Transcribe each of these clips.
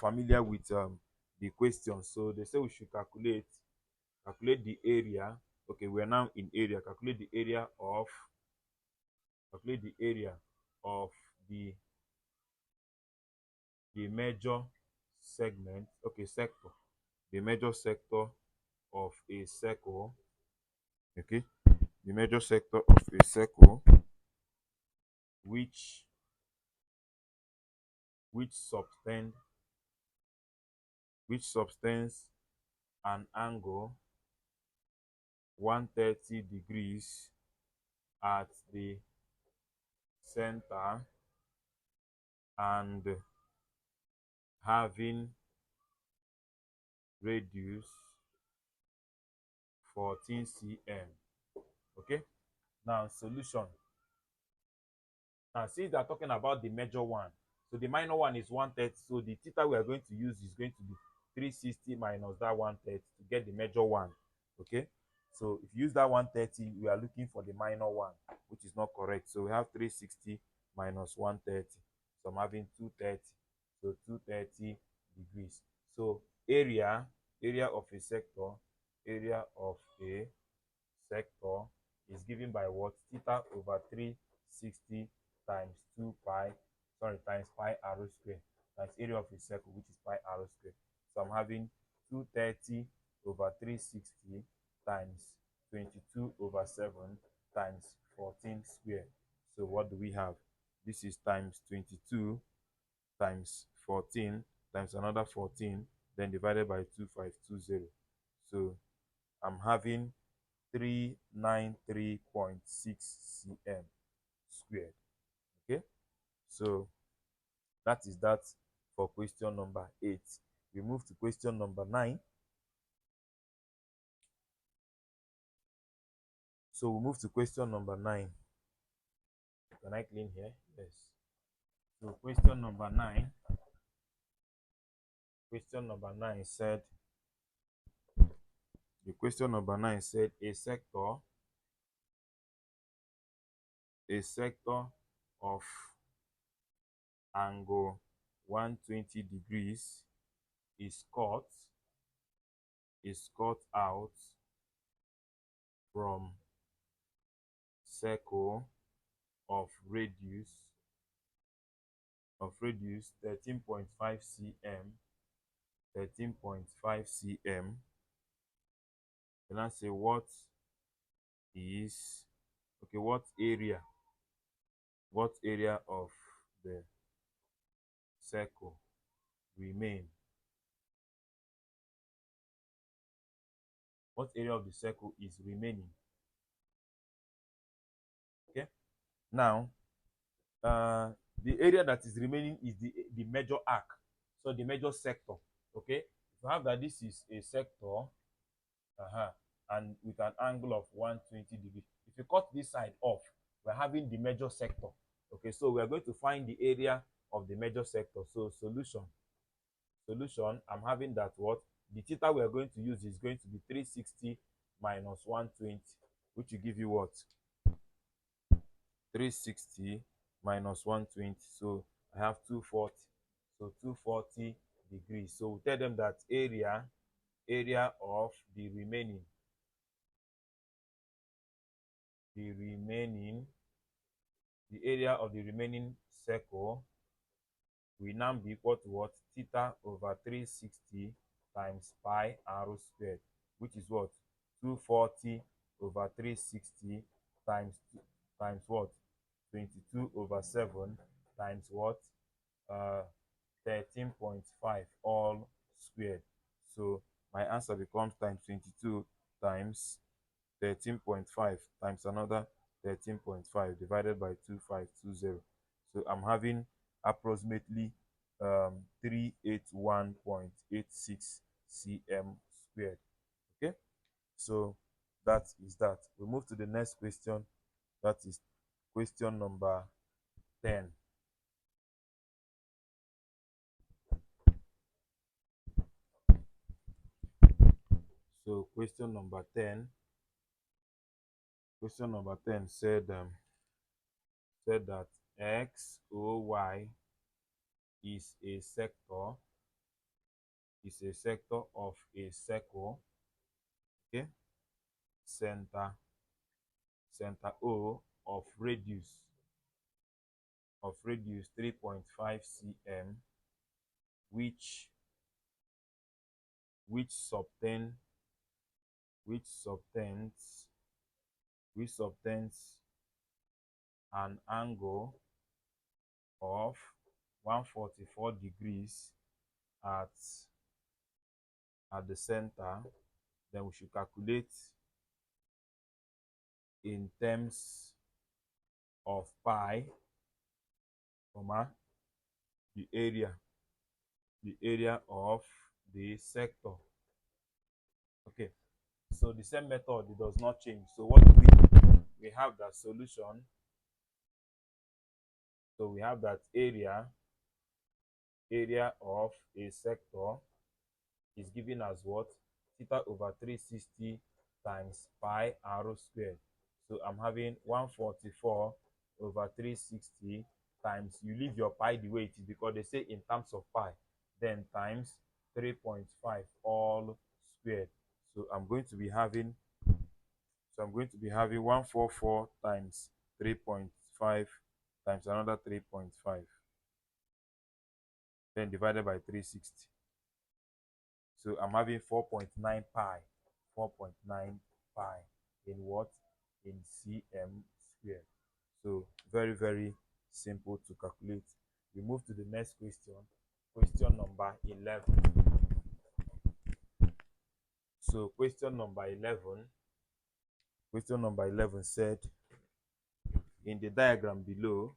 familiar with the question. So they say we should calculate the area. Okay, we are now in area. Calculate the area of the the major segment. Okay, sector. The major sector of a circle. Okay, the major sector of a circle which which subtend which subtends an angle 130 degrees at the center and having radius 14 cm. Okay, now solution. Now since they are talking about the major one, so the minor one is 130, so the theta we are going to use is going to be 360 minus that 130 to get the major one. Okay, so if you use that 130, we are looking for the minor one, which is not correct. So we have 360 minus 130, so I'm having 230. So 230 degrees. So area of a sector, area of a sector is given by what? Theta over 360 times 2 pi, sorry, times pi r square, times area of a circle, which is pi r square. So I'm having 230 over 360 times 22 over 7 times 14 square. So what do we have? This is times 22 times 14 times another 14, then divided by 2520. So I'm having 393.6 cm squared. Okay, so that is that for question number 8. We move to question number 9. So we move to question number 9. Can I clean here? Yes. So question number 9 said, the question number 9 said a sector of angle 120 degrees is cut out from circle of radius 13.5 cm. And I say what area of the circle remain? What area of the circle is remaining? Okay, now the area that is remaining is the major arc, so the major sector. Okay, if you have that this is a sector, and with an angle of 120 degrees, if you cut this side off, we're having the major sector. Okay, so we are going to find the area of the major sector. So solution, I'm having that what the theta we are going to use is going to be 360 minus 120, which will give you what? 360 minus 120. So I have 240. So 240 degrees. So we tell them that area of the remaining area of the remaining circle will now be equal to what? Theta over 360 times pi r squared, which is what? 240 over 360 times what? 22 over 7 times what? 13.5 all squared. So my answer becomes times 22 times 13.5 times another 13.5 divided by 2520. So I'm having approximately 381.86 cm squared. Okay, so that is that. We move to the next question. That is question number 10. So question number 10 said that XOY is a sector is a sector of a circle. Okay, center O of radius 3.5 cm, which which subtend which subtends which subtends an angle of 144 degrees at the center. Then we should calculate in terms of pi, comma, the area of the sector. Okay, so the same method, it does not change. So what do we do? We have that solution. So we have that area of a sector is given as what? Theta over 360 times pi r squared. So I'm having 144 over 360 times, you leave your pi the way it is because they say in terms of pi, then times 3.5 all squared. So I'm going to be having 144 times 3.5 times another 3.5, then divided by 360. So I'm having 4.9 pi. 4.9 pi in what? In cm squared. So very, very simple to calculate. We move to the next question. Question number 11. So question number 11 said, in the diagram below,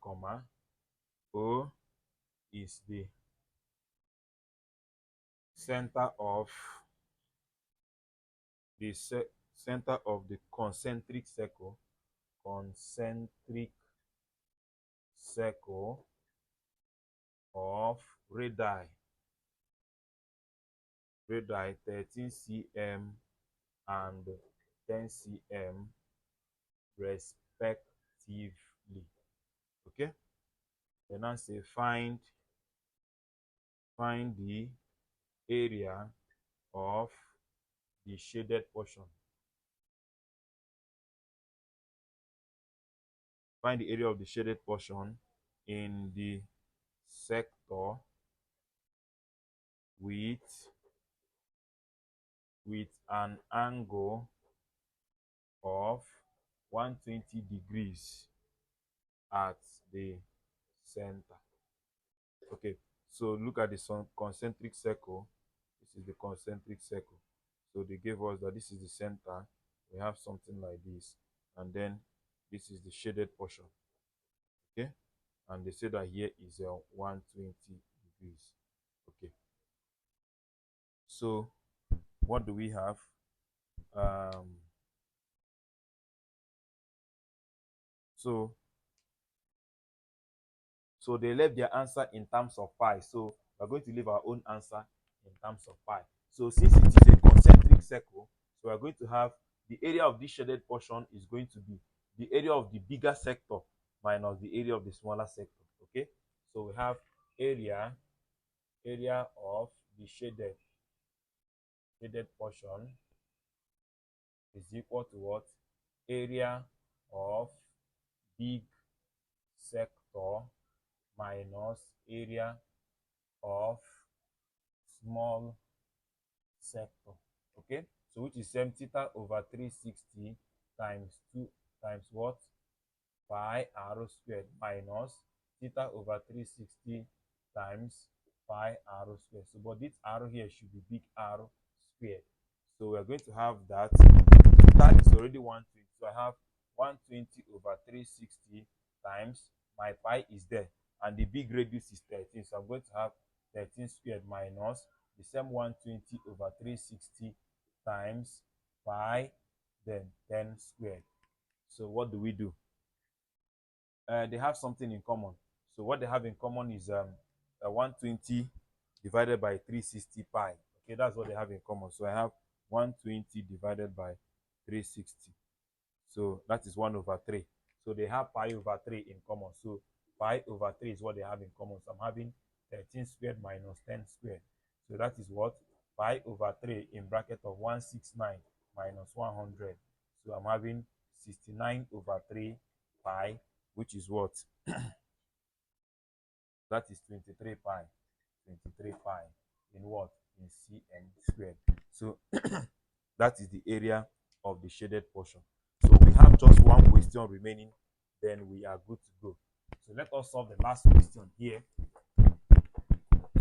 comma, O is the center of the concentric circle of radii 13 cm and 10 cm respectively. Okay, then I say find the area of the shaded portion. Find the area of the shaded portion in the sector with an angle of 120 degrees at the center. Okay, so look at the concentric circle. This is the concentric circle. So they gave us that this is the center. We have something like this, and then this is the shaded portion. Okay, and they say that here is 120 degrees. Okay, so what do we have? So they left their answer in terms of pi. So we're going to leave our own answer in terms of pi. So since it is a concentric circle, so we're going to have the area of this shaded portion is going to be the area of the bigger sector minus the area of the smaller sector. Okay, so we have area of the shaded portion is equal to what? Area of big sector minus area of small sector. Okay, so which is same theta over 360 times 2 times what? Pi r squared minus theta over 360 times pi r squared. So but this r here should be big R squared. So we're going to have that theta is already 120. So I have 120 over 360 times my pi is there, and the big radius is 13. So I'm going to have 13 squared minus the same 120 over 360 times pi, then 10 squared. So what do we do? They have something in common. So what they have in common is 120 divided by 360 pi. Okay, that's what they have in common. So I have 120 divided by 360. So that is 1 over 3. So they have pi over 3 in common. So pi over 3 is what they have in common. So I'm having 13 squared minus 10 squared. So that is what? Pi over 3 in bracket of 169 minus 100. So I'm having 69 over 3 pi, which is what? That is 23 pi. 23 pi in what? In cm squared. So that is the area of the shaded portion. So we have just one question remaining, then we are good to go. So let us solve the last question here.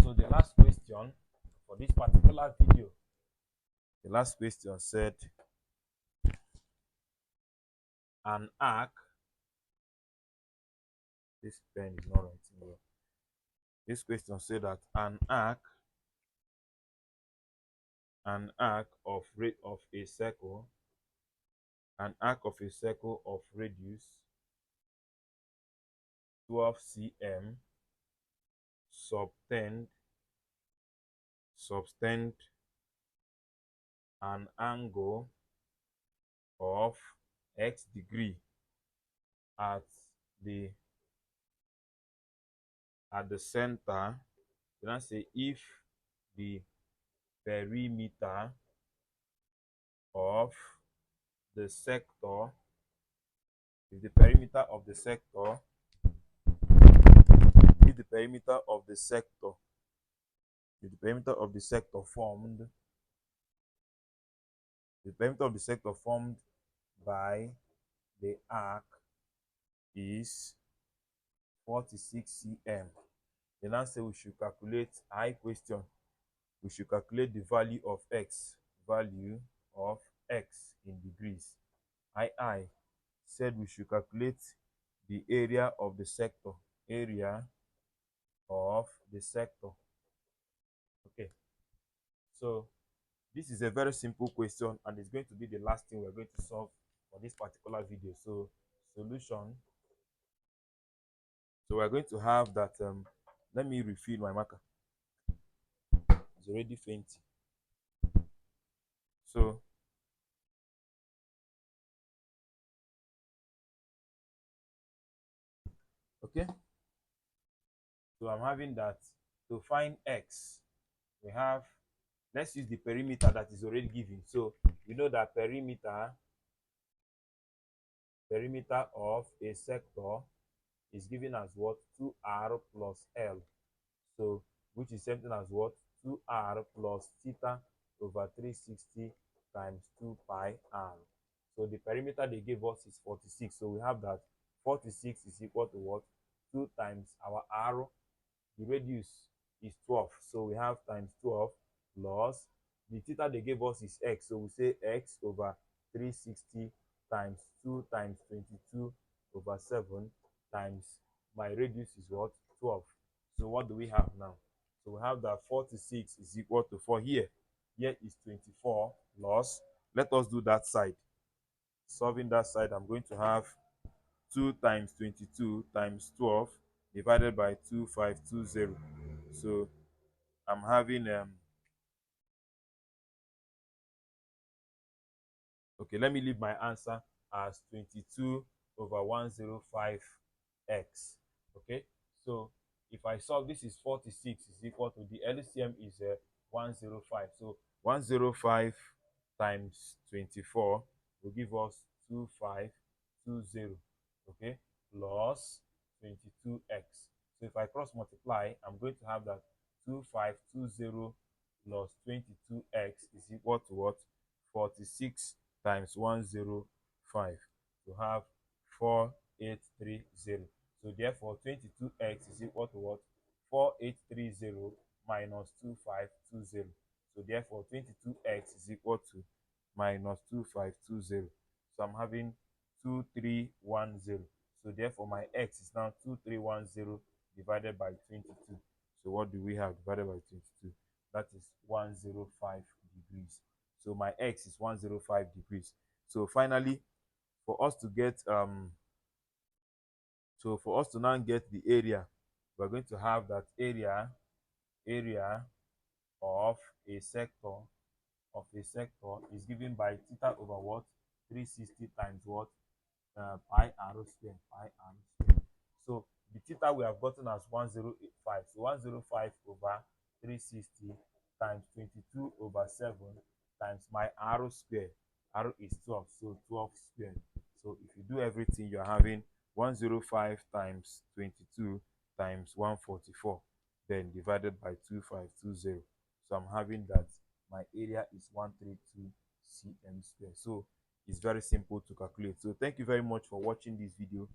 So the last question for this particular video, the last question said an arc, this pen is not writing well. This question said that an arc of a circle, an arc of a circle of radius 12 cm subtend an angle of x degree at the center. You now say if the perimeter of the sector, if the perimeter of the sector, if the perimeter of the sector, if the perimeter of the sector formed, the perimeter of the sector formed by the arc is 46 cm. Then I say we should calculate I question. We should calculate the value of x in degrees. I said we should calculate the area of the sector. Area of the sector. Okay. So this is a very simple question and it's going to be the last thing we're going to solve for this particular video. So solution. So we're going to have that. Let me refill my marker. It's already fainty. So okay. So I'm having that to find x. We have, let's use the perimeter that is already given. So we know that perimeter of a sector is given as what? 2r plus l. So which is something as what? 2r plus theta over 360 times 2 pi r. So the perimeter they gave us is 46. So we have that 46 is equal to what? 2 times our r. The radius is 12. So we have times 12 plus the theta they gave us is x. So we say x over 360 times 2 times 22 over 7 times my radius is what? 12. So what do we have now? So we have that 46 is equal to 4 here. Here is 24 plus, let us do that side. Solving that side, I'm going to have 2 times 22 times 12 divided by 2520. So I'm having okay, let me leave my answer as 22 over 105x. Okay, so if I solve, this is 46 is equal to the LCM is 105. So 105 times 24 will give us 2520. Okay, plus 22x. So if I cross multiply, I'm going to have that 2520 plus 22x is equal to what? 46 times 105 to have 4830. So therefore 22x is equal to what? 4830 minus 2520. So therefore 22x is equal to minus 2520. So I'm having 2310. So therefore my x is now 2310 divided by 22. So what do we have divided by 22? That is 105 degrees. So my x is 105 degrees. So finally, for us to get so for us to now get the area, we're going to have that area of a sector is given by theta over what? 360 times what? Pi r square, pi r square. So the theta we have gotten as 1085. So 105 over 360 times 22 over 7 times my r square. R is 12, so 12 squared. So if you do everything, you're having 105 times 22 times 144, then divided by 2520. So I'm having that my area is 132 cm square. So it's very simple to calculate. So thank you very much for watching this video.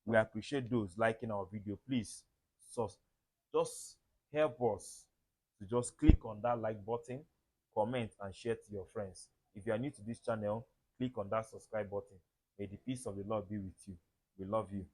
We appreciate those liking our video. Please, so just help us to just click on that like button, comment, and share to your friends. If you are new to this channel, click on that subscribe button. May the peace of the Lord be with you. We love you.